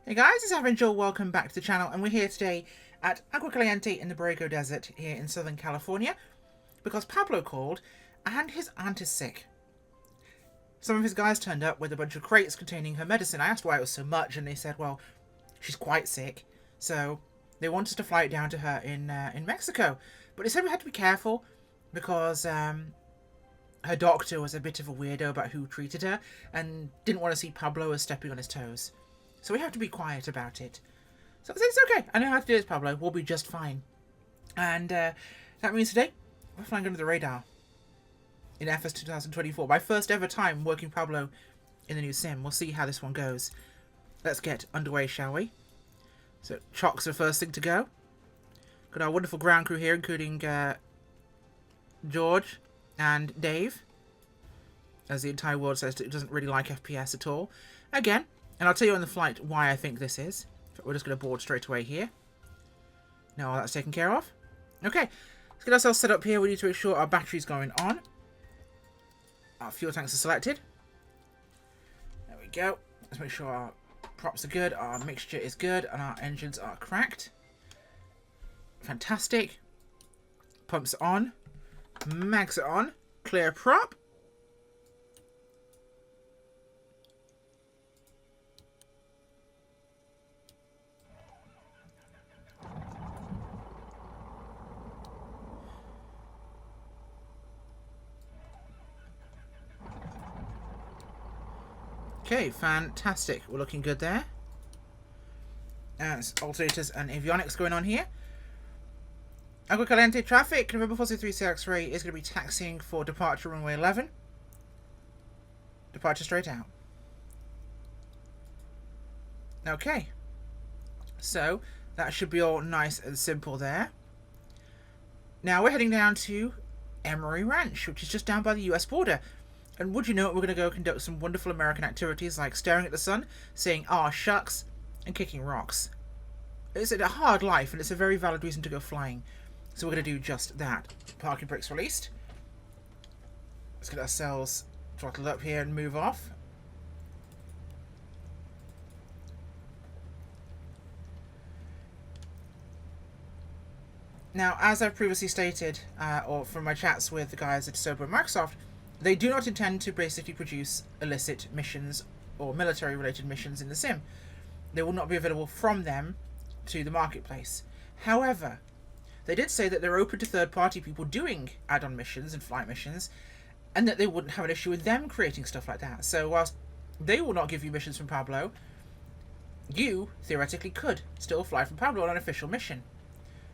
Hey guys, it's Avenger. Welcome back to the channel, and we're here today at Agua Caliente in the Borrego Desert here in Southern California because Pablo called and his aunt is sick. Some of his guys turned up with a bunch of crates containing her medicine. I asked why it was so much, and they said, well, she's quite sick, so they wanted us to fly it down to her in Mexico. But they said we had to be careful because her doctor was a bit of a weirdo about who treated her and didn't want to see Pablo as stepping on his toes. So we have to be quiet about it. So I said, it's okay. I know how to do this, Pablo. We'll be just fine. And that means today, we're flying under the radar in FS 2024. My first ever time working Pablo in the new sim. We'll see how this one goes. Let's get underway, shall we? So, Chock's the first thing to go. Got our wonderful ground crew here, including George and Dave. As the entire world says it doesn't really like FPS at all. Again, and I'll tell you on the flight why I think this is. We're just going to board straight away here. Now all that's taken care of. Okay, let's get ourselves set up here. We need to make sure our battery's going on. Our fuel tanks are selected. There we go. Let's make sure our props are good, our mixture is good, and our engines are cracked. Fantastic. Pumps are on. Mags are on. Clear prop. Okay, fantastic. We're looking good there. There's alternators and avionics going on here. Agua Caliente traffic, November 403 X-ray is going to be taxiing for departure runway 11. Departure straight out. Okay. So, that should be all nice and simple there. Now we're heading down to Emery Ranch, which is just down by the US border. And would you know it, we're going to go conduct some wonderful American activities like staring at the sun, saying, "Aw, shucks," and kicking rocks. It's a hard life, and it's a very valid reason to go flying. So we're going to do just that. Parking brakes released. Let's get ourselves throttled up here and move off. Now, as I've previously stated, or from my chats with the guys at Sober and Microsoft, they do not intend to basically produce illicit missions or military-related missions in the sim. They will not be available from them to the marketplace. However, they did say that they're open to third-party people doing add-on missions and flight missions, and that they wouldn't have an issue with them creating stuff like that. So whilst they will not give you missions from Pablo, you, theoretically, could still fly from Pablo on an official mission,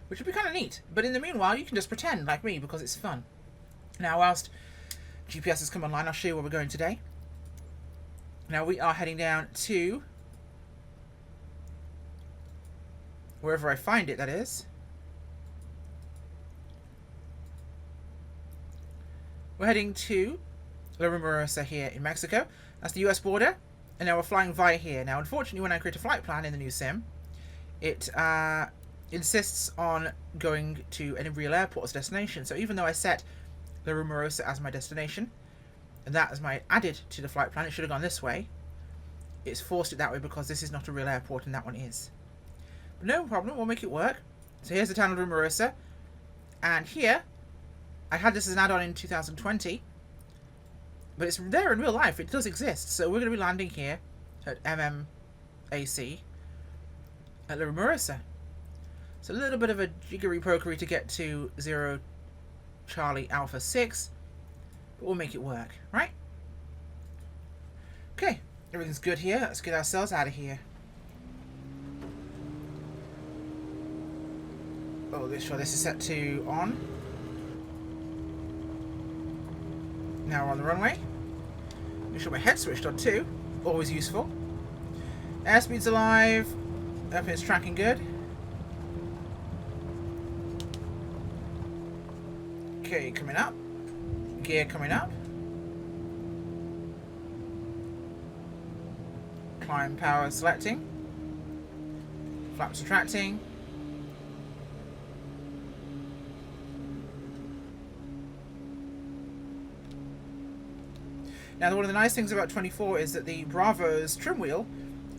which would be kind of neat. But in the meanwhile, you can just pretend like me because it's fun. Now, whilst GPS has come online, I'll show you where we're going today. Now we are heading down to wherever I find it, that is. We're heading to Rumarosa here in Mexico. That's the US border. And now we're flying via here. Now, unfortunately, when I create a flight plan in the new sim, it insists on going to any real airport as destination. So even though I set the Rumarosa as my destination, and that as my added to the flight plan, it should have gone this way. It's forced it that way because this is not a real airport and that one is. But no problem, we'll make it work. So here's the town of Rumarosa, and here I had this as an add-on in 2020, but it's there in real life. It does exist. So we're going to be landing here at MMAC at La Rumarosa. It's a little bit of a jiggery-pokery to get to 0 Charlie Alpha 6, but we'll make it work, right? Okay, everything's good here. Let's get ourselves out of here. Oh, this is set to on. Now we're on the runway. Make sure my head's switched on too. Always useful. Airspeed's alive. Everything's tracking good. Okay, coming up. Gear coming up. Climb power selecting. Flaps retracting. Now, one of the nice things about 24 is that the Bravo's trim wheel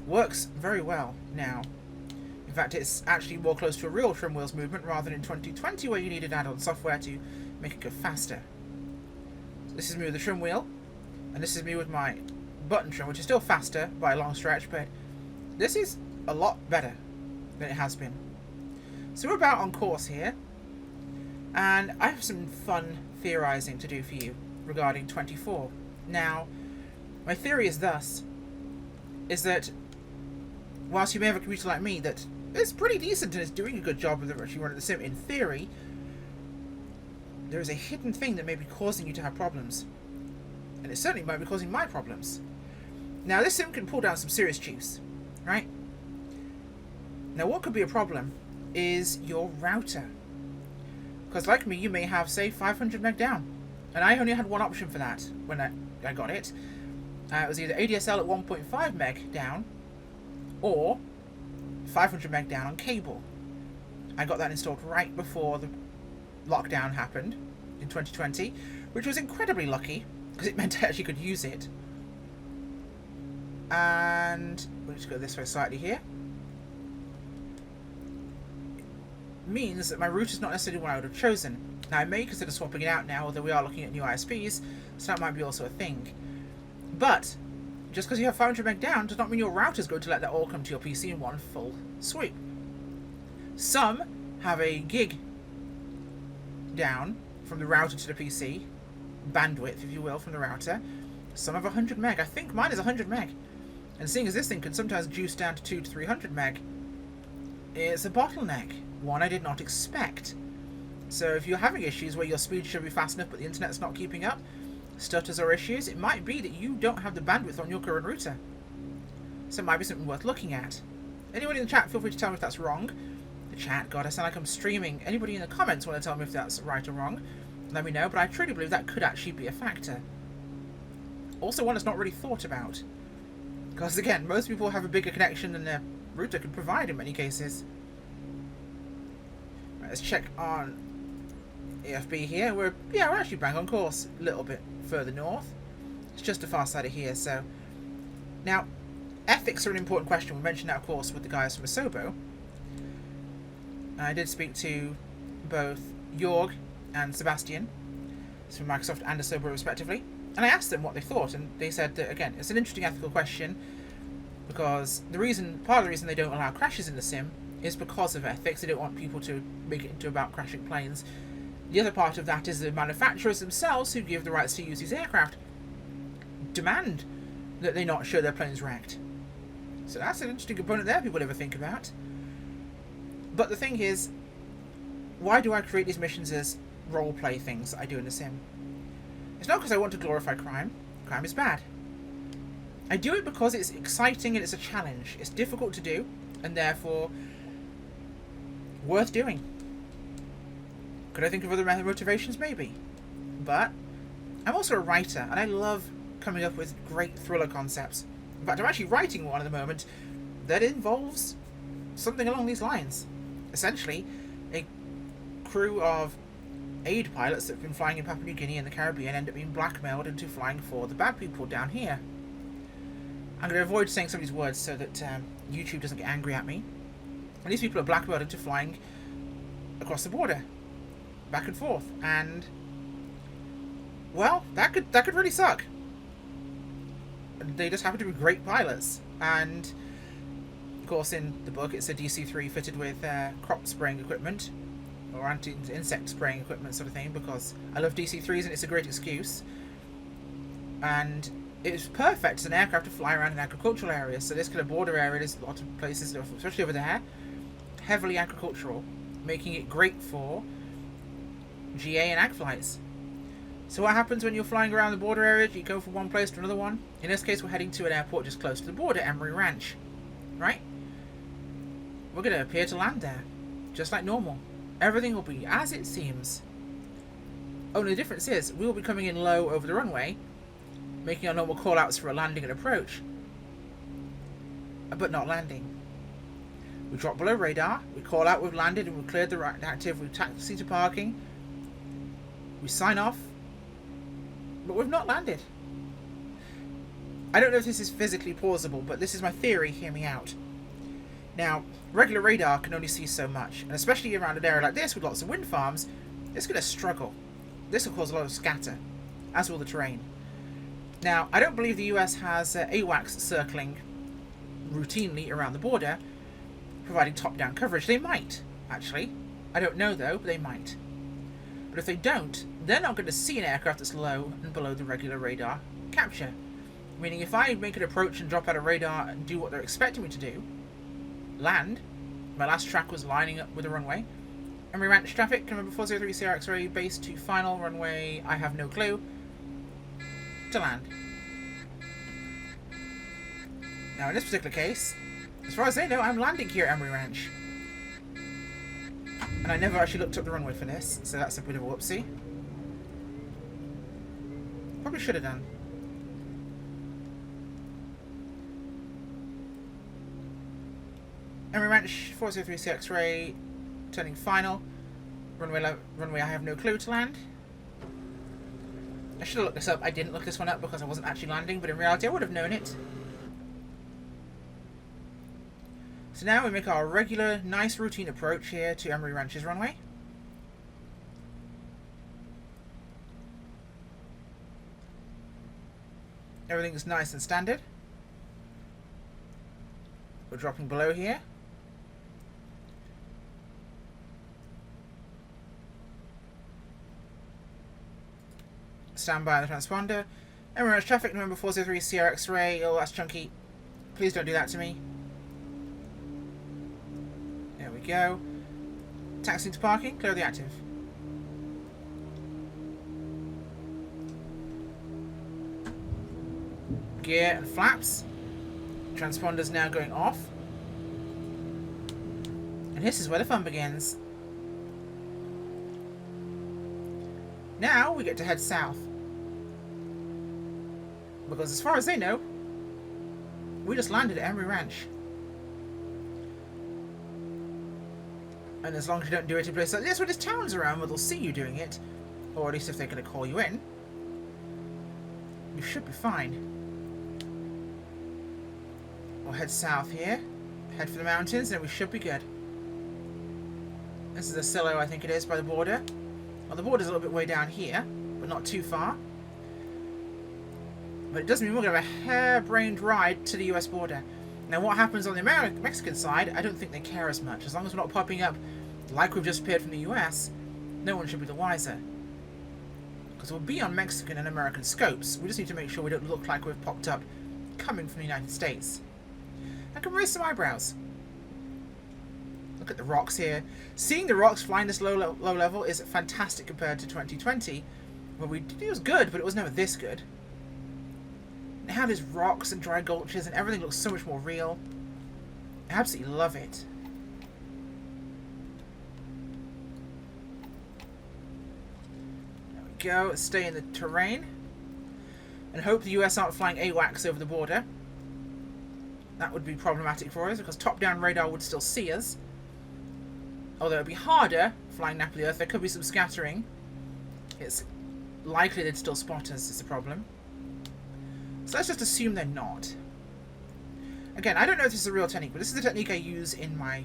works very well now. In fact, it's actually more close to a real trim wheels movement rather than in 2020 where you needed add-on software to make it go faster. So this is me with the trim wheel, and this is me with my button trim, which is still faster by a long stretch, but this is a lot better than it has been. So we're about on course here, and I have some fun theorizing to do for you regarding 24. Now, my theory is thus, is that whilst you may have a computer like me that is pretty decent and is doing a good job of actually running the sim in theory, there is a hidden thing that may be causing you to have problems. And it certainly might be causing my problems. Now, this sim can pull down some serious juice, right? Now, what could be a problem is your router. Because like me, you may have, say, 500 meg down. And I only had one option for that when I got it. It was either ADSL at 1.5 meg down, or 500 meg down on cable. I got that installed right before the lockdown happened in 2020, which was incredibly lucky, because it meant I actually could use it. And we'll just go this way slightly here. It means that my route is not necessarily one I would have chosen. Now, I may consider swapping it out now, although we are looking at new ISPs, so that might be also a thing. But just because you have 500 meg down does not mean your router is going to let that all come to your PC in one full sweep. Some have a gig down from the router to the PC, bandwidth, if you will, from the router. Some have 100 meg. I think mine is 100 meg. And seeing as this thing can sometimes juice down to 200 to 300 meg, it's a bottleneck, one I did not expect. So if you're having issues where your speed should be fast enough but the internet's not keeping up, stutters or issues, it might be that you don't have the bandwidth on your current router. So it might be something worth looking at. Anyone in the chat, feel free to tell me if that's wrong. The chat, God, I sound like I'm streaming. Anybody in the comments want to tell me if that's right or wrong, let me know, but I truly believe that could actually be a factor. Also one that's not really thought about. Because again, most people have a bigger connection than their router can provide in many cases. Right, let's check on AFB here. We're actually bang on course, a little bit further north. It's just the far side of here, so. Now, ethics are an important question. We mentioned that, of course, with the guys from Asobo. I did speak to both Jorg and Sebastian, from Microsoft and Asobo respectively, and I asked them what they thought, and they said that, again, it's an interesting ethical question, because part of the reason they don't allow crashes in the sim is because of ethics. They don't want people to make it into about crashing planes. The other part of that is the manufacturers themselves, who give the rights to use these aircraft, demand that they not show their planes wrecked. So that's an interesting component there people ever think about. But the thing is, why do I create these missions as role-play things that I do in the sim? It's not because I want to glorify crime. Crime is bad. I do it because it's exciting and it's a challenge. It's difficult to do, and therefore worth doing. Could I think of other motivations? Maybe. But I'm also a writer, and I love coming up with great thriller concepts. In fact, I'm actually writing one at the moment that involves something along these lines. Essentially, a crew of aid pilots that have been flying in Papua New Guinea and the Caribbean end up being blackmailed into flying for the bad people down here. I'm going to avoid saying some of these words so that YouTube doesn't get angry at me. And these people are blackmailed into flying across the border, back and forth, and well, that could really suck. They just happen to be great pilots, and of course in the book it's a DC-3 fitted with crop spraying equipment, or anti-insect spraying equipment sort of thing, because I love DC-3s and it's a great excuse. And it's perfect as an aircraft to fly around in agricultural areas. So this kind of border area, there's a lot of places, especially over there, heavily agricultural, making it great for GA and ag flights. So what happens when you're flying around the border area? You go from one place to another one. In this case, we're heading to an airport just close to the border, Emery Ranch. Right? We're going to appear to land there, just like normal. Everything will be as it seems. Only the difference is, we will be coming in low over the runway, making our normal call-outs for a landing and approach, but not landing. We drop below radar, we call out we've landed and we've cleared the active, we taxi to parking, we sign off, but we've not landed. I don't know if this is physically plausible, but this is my theory, hear me out. Now, regular radar can only see so much, and especially around an area like this with lots of wind farms, it's going to struggle. This will cause a lot of scatter, as will the terrain. Now, I don't believe the US has AWACS circling routinely around the border, providing top-down coverage. They might, actually. I don't know, though, but they might. But if they don't, they're not going to see an aircraft that's low and below the regular radar capture. Meaning, if I make an approach and drop out of radar and do what they're expecting me to do, land, my last track was lining up with the runway, and we ranch traffic, number 403 Sierra X-ray, base to final runway, I have no clue, to land. Now in this particular case, as far as they know, I'm landing here at Emery Ranch. And I never actually looked up the runway for this, so that's a bit of a whoopsie. Probably should have done. Emery Ranch, 403 C X-ray, turning final. Runway I have no clue to land. I should have looked this up. I didn't look this one up because I wasn't actually landing, but in reality I would have known it. So now we make our regular, nice routine approach here to Emery Ranch's runway. Everything is nice and standard. We're dropping below here. Stand by on the transponder. Emery Ranch traffic, November 403 Sierra X-ray. Oh, that's chunky. Please don't do that to me. There we go. Taxi to parking, clear the active. Gear and flaps. Transponder's now going off. And this is where the fun begins. Now we get to head south. Because as far as they know, we just landed at Emery Ranch. And as long as you don't do it in a place like this where there's towns around where they'll see you doing it, or at least if they're going to call you in, you should be fine. We'll head south here, head for the mountains, and we should be good. This is a silo, I think it is, by the border. Well, the border's a little bit way down here, but not too far. But it does mean we're going to have a hair-brained ride to the US border. Now, what happens on the Mexican side, I don't think they care as much. As long as we're not popping up like we've just appeared from the US, no one should be the wiser. Because we'll be on Mexican and American scopes. We just need to make sure we don't look like we've popped up coming from the United States. I can raise some eyebrows. Look at the rocks here. Seeing the rocks flying this low level is fantastic compared to 2020, where it was good, but it was never this good. Now there's rocks and dry gulches and everything looks so much more real. I absolutely love it. There we go. Let's stay in the terrain. And hope the US aren't flying AWACS over the border. That would be problematic for us because top-down radar would still see us. Although it would be harder flying Napa the Earth. There could be some scattering. It's likely they'd still spot us is the problem. So let's just assume they're not. Again, I don't know if this is a real technique, but this is the technique I use in my,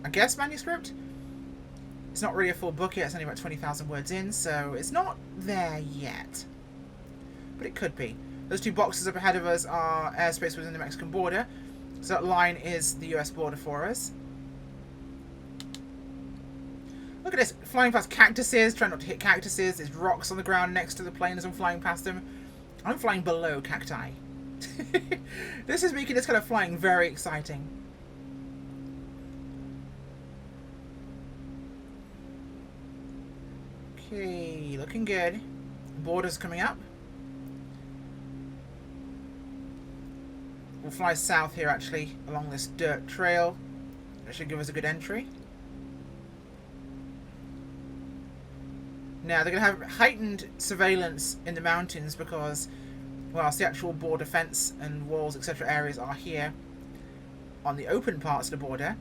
I guess, manuscript. It's not really a full book yet. It's only about 20,000 words in, so it's not there yet. But it could be. Those two boxes up ahead of us are airspace within the Mexican border. So that line is the US border for us. Look at this. Flying past cactuses. Trying not to hit cactuses. There's rocks on the ground next to the plane as I'm flying past them. I'm flying below cacti. This is making this kind of flying very exciting. Okay, looking good. Border's coming up. We'll fly south here actually, along this dirt trail. That should give us a good entry. Now, they're going to have heightened surveillance in the mountains because, whilst the actual border fence and walls, etc. areas are here on the open parts of the border,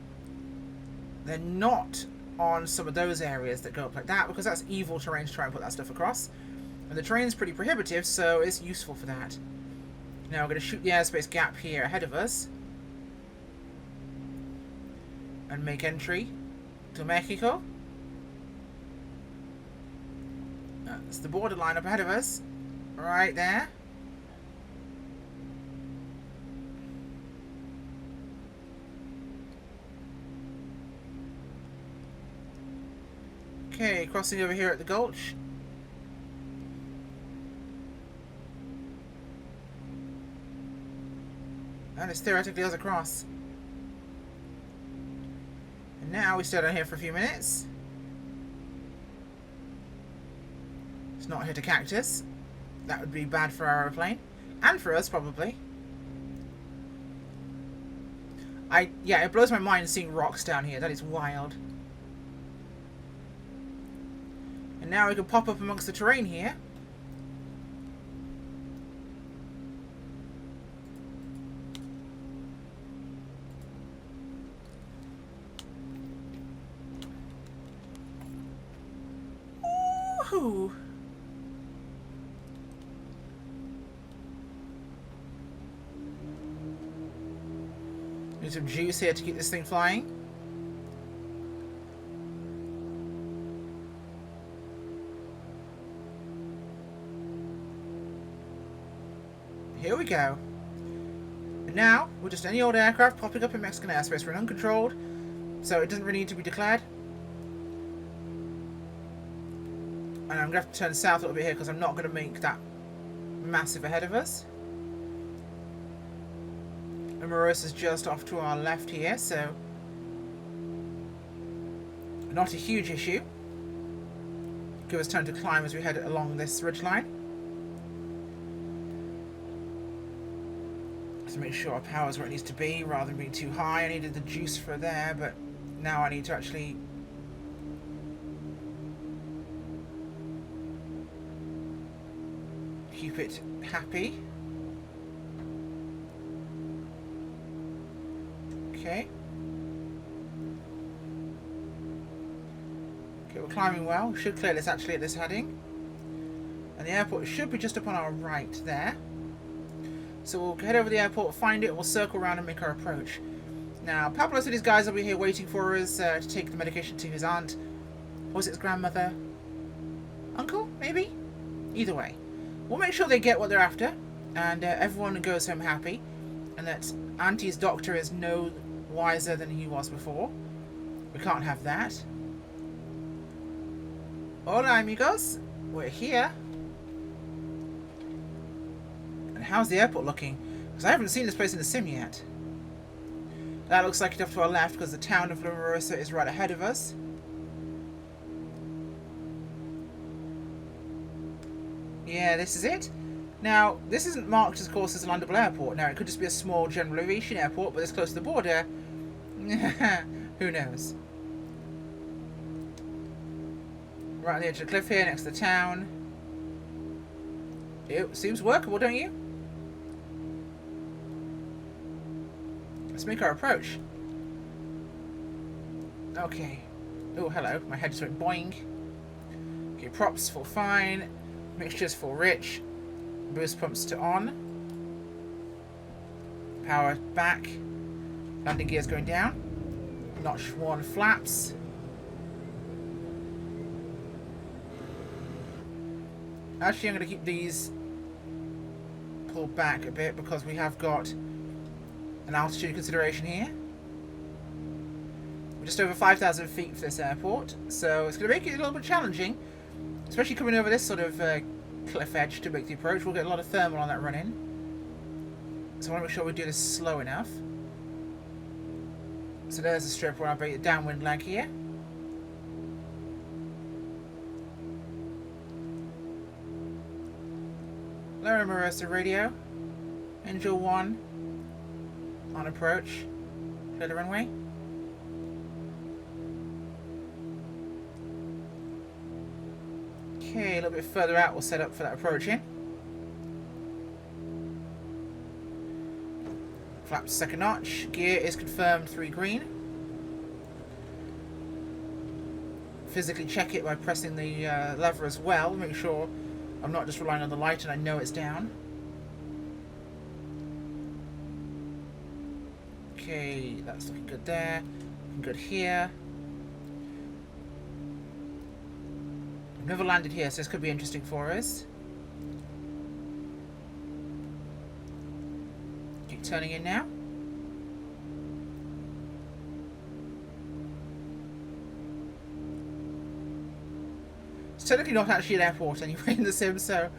they're not on some of those areas that go up like that because that's evil terrain to try and put that stuff across. And the terrain's pretty prohibitive, so it's useful for that. Now we're going to shoot the airspace gap here ahead of us. And make entry to Mexico. That's the borderline up ahead of us. Right there. Okay, crossing over here at the gulch. And it's theoretically us across. And now we stay down here for a few minutes. It's not hit a cactus. That would be bad for our aeroplane. And for us, probably. Yeah, it blows my mind seeing rocks down here. That is wild. And now we can pop up amongst the terrain here. Woohoo! Need some juice here to keep this thing flying. Here we go. And now, we're just any old aircraft popping up in Mexican airspace. We're uncontrolled, so it doesn't really need to be declared. And I'm going to have to turn south a little bit here because I'm not going to make that massive ahead of us. Rumarosa's just off to our left here, so not a huge issue. Give us time to climb as we head along this ridgeline. To make sure our power's where it needs to be rather than being too high. I needed the juice for there, but now I need to actually keep it happy. Okay. Okay, we're climbing well. We should clear this actually at this heading. And the airport should be just up on our right there. So we'll head over the airport, find it, we'll circle around and make our approach. Now, Pablo said his guys will be here waiting for us to take the medication to his aunt. Or was it his grandmother? Uncle, maybe? Either way. We'll make sure they get what they're after, and everyone goes home happy, and that Auntie's doctor is no wiser than he was before. We can't have that. Hola, amigos. We're here. And how's the airport looking? Because I haven't seen this place in the sim yet. That looks like it's off to our left because the town of Rumarosa is right ahead of us. Yeah, this is it. Now, this isn't marked, of course, as a landable airport. Now, it could just be a small general aviation airport, but it's close to the border. Who knows? Right on the edge of the cliff here, next to the town. It seems workable, don't you? Let's make our approach. Okay. Oh, hello. My head just went boing. Okay, props full fine. Mixtures full rich. Boost pumps to on. Power back. Landing gears going down. Notch 1 flaps. Actually, I'm going to keep these pulled back a bit because we have got an altitude consideration here. We're just over 5,000 feet for this airport, so it's going to make it a little bit challenging, especially coming over this sort of cliff edge to make the approach. We'll get a lot of thermal on that run-in, so I want to make sure we do this slow enough. So there's a strip where I'll be the downwind leg here. Lower Rumarosa radio. Angel 1 on approach. Clear the runway. Okay, a little bit further out we'll set up for that approach in. Flaps second notch. Gear is confirmed 3 green. Physically check it by pressing the lever as well. Make sure I'm not just relying on the light and I know it's down. Okay, that's looking good there. Looking good here. I've never landed here, so this could be interesting for us. Keep turning in now. It's technically not actually an airport anyway in the sim, so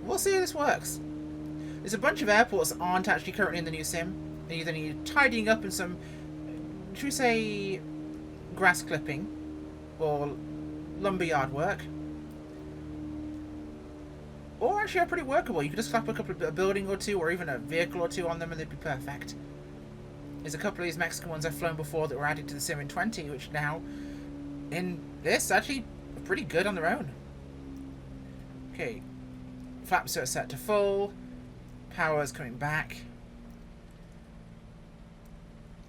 we'll see how this works. There's a bunch of airports that aren't actually currently in the new sim. They either need tidying up and some, should we say, grass clipping or lumberyard work, or actually are pretty workable. You could just slap a building or two or even a vehicle or two on them and they'd be perfect. There's a couple of these Mexican ones I've flown before that were added to the sim in 20, which now in this actually are pretty good on their own. Okay, flaps are set to full, power's coming back,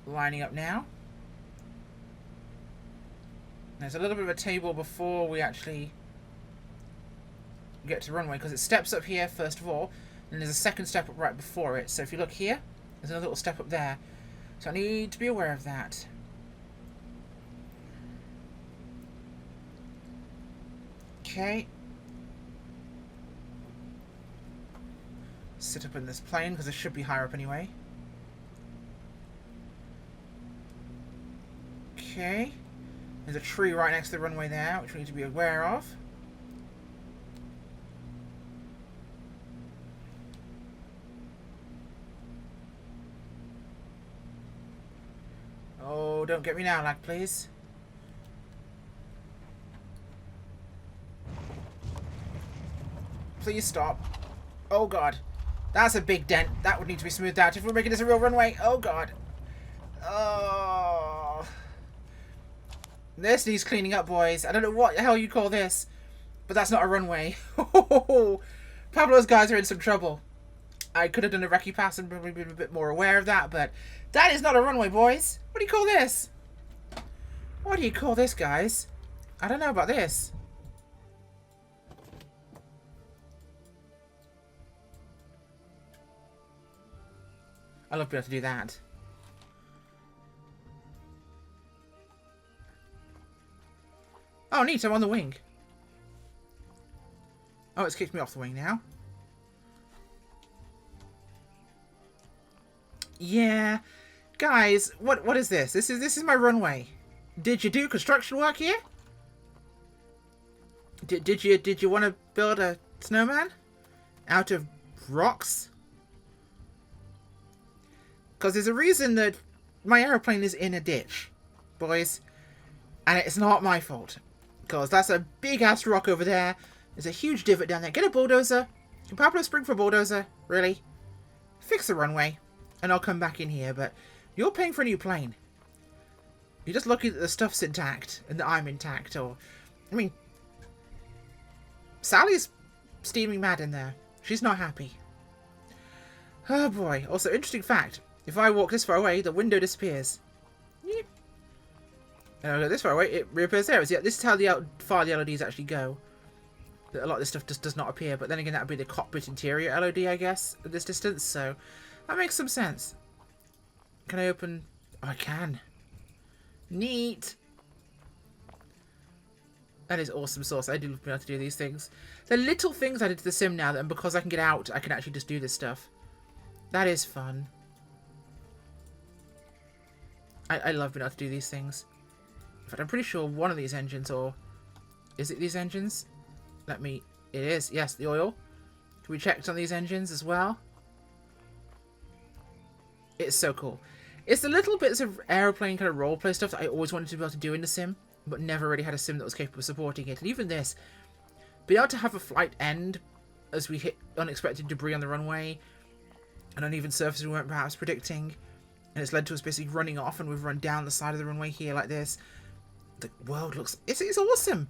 lining up now. There's a little bit of a table before we actually get to runway, because it steps up here first of all, and there's a second step up right before it. So if you look here, there's another little step up there. So I need to be aware of that. Okay. Sit up in this plane, because it should be higher up anyway. Okay. There's a tree right next to the runway there, which we need to be aware of. Oh, don't get me now, lag, please. Please stop. Oh, God. That's a big dent. That would need to be smoothed out if we're making this a real runway. Oh, God. Oh. This needs cleaning up, boys. I don't know what the hell you call this, but that's not a runway. Pablo's guys are in some trouble. I could have done a recce pass and probably been a bit more aware of that, but that is not a runway, boys. What do you call this? What do you call this, guys? I don't know about this. I'd love to be able to do that. Oh, neat. I'm on the wing. Oh, it's kicked me off the wing now. Yeah. Guys, what is this? This is my runway. Did you do construction work here? Did you want to build a snowman out of rocks? Because there's a reason that my aeroplane is in a ditch, boys. And it's not my fault. Because that's a big-ass rock over there. There's a huge divot down there. Get a bulldozer. Can Pablo spring for a bulldozer? Really? Fix the runway. And I'll come back in here. But you're paying for a new plane. You're just lucky that the stuff's intact. And that I'm intact. Or, I mean, Sally's steaming mad in there. She's not happy. Oh, boy. Also, interesting fact. If I walk this far away, the window disappears. Yep. And I go this far away, it reappears there. This is how far the LODs actually go. A lot of this stuff just does not appear. But then again, that would be the cockpit interior LOD, I guess, at this distance. So that makes some sense. Can I open? Oh, I can. Neat. That is awesome sauce. I do love being able to do these things. They're little things added to the sim now, and because I can get out, I can actually just do this stuff. That is fun. I love being able to do these things. In fact, I'm pretty sure one of these engines, or is it these engines? It is. Yes, the oil. Can we check on these engines as well? It's so cool. It's the little bits of aeroplane kind of roleplay stuff that I always wanted to be able to do in the sim, but never really had a sim that was capable of supporting it. And even this, being able to have a flight end as we hit unexpected debris on the runway, an uneven surface we weren't perhaps predicting, and it's led to us basically running off, and we've run down the side of the runway here like this. The world looks... It's awesome!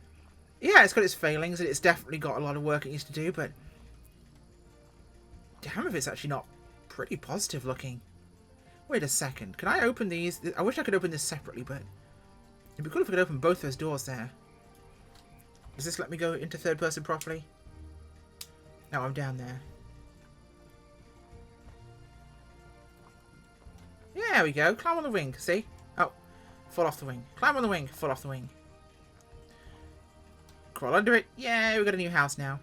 Yeah, it's got its failings, and it's definitely got a lot of work it needs to do, but... damn if it's actually not pretty positive looking. Wait a second. Can I open these? I wish I could open this separately, but... it'd be cool if I could open both those doors there. Does this let me go into third person properly? No, I'm down there. There we go. Climb on the wing. See? Oh, fall off the wing. Climb on the wing. Fall off the wing. Crawl under it. Yeah, we've got a new house now.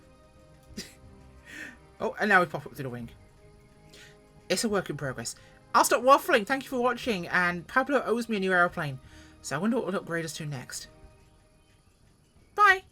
Oh, and now we pop up to the wing. It's a work in progress. I'll stop waffling. Thank you for watching. And Pablo owes me a new aeroplane. So I wonder what we'll upgrade us to next. Bye.